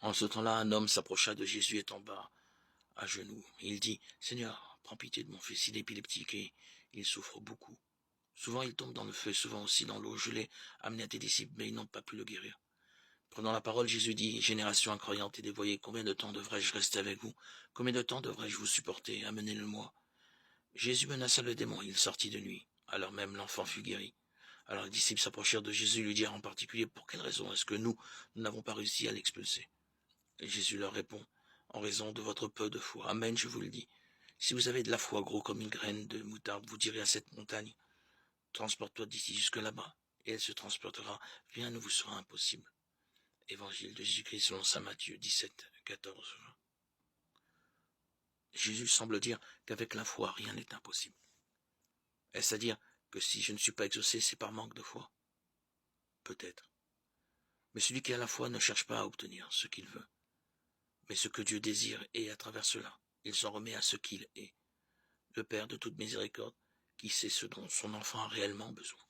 En ce temps-là, un homme s'approcha de Jésus et tomba à genoux. Il dit, « Seigneur, prends pitié de mon fils, il est épileptique et il souffre beaucoup. Souvent il tombe dans le feu, souvent aussi dans l'eau. Je l'ai amené à tes disciples, mais ils n'ont pas pu le guérir. » Prenant la parole, Jésus dit, « Génération incroyante et dévoyée, combien de temps devrais-je rester avec vous? Combien de temps devrais-je vous supporter? Amenez-le-moi. » Jésus menaça le démon, il sortit de lui. Alors même l'enfant fut guéri. Alors les disciples s'approchèrent de Jésus et lui dirent en particulier, « Pour quelle raison est-ce que nous n'avons pas réussi à l'expulser ?» Et Jésus leur répond, « En raison de votre peu de foi. Amen, je vous le dis. Si vous avez de la foi gros comme une graine de moutarde, vous direz à cette montagne, transporte-toi d'ici jusque là-bas, et elle se transportera. Rien ne vous sera impossible. » Évangile de Jésus-Christ selon saint Matthieu 17, 14. Jésus semble dire qu'avec la foi, rien n'est impossible. Est-ce à dire que si je ne suis pas exaucé, c'est par manque de foi? Peut-être. Mais celui qui a la foi ne cherche pas à obtenir ce qu'il veut, mais ce que Dieu désire, et à travers cela, il s'en remet à ce qu'il est, le Père de toute miséricorde, qui sait ce dont son enfant a réellement besoin.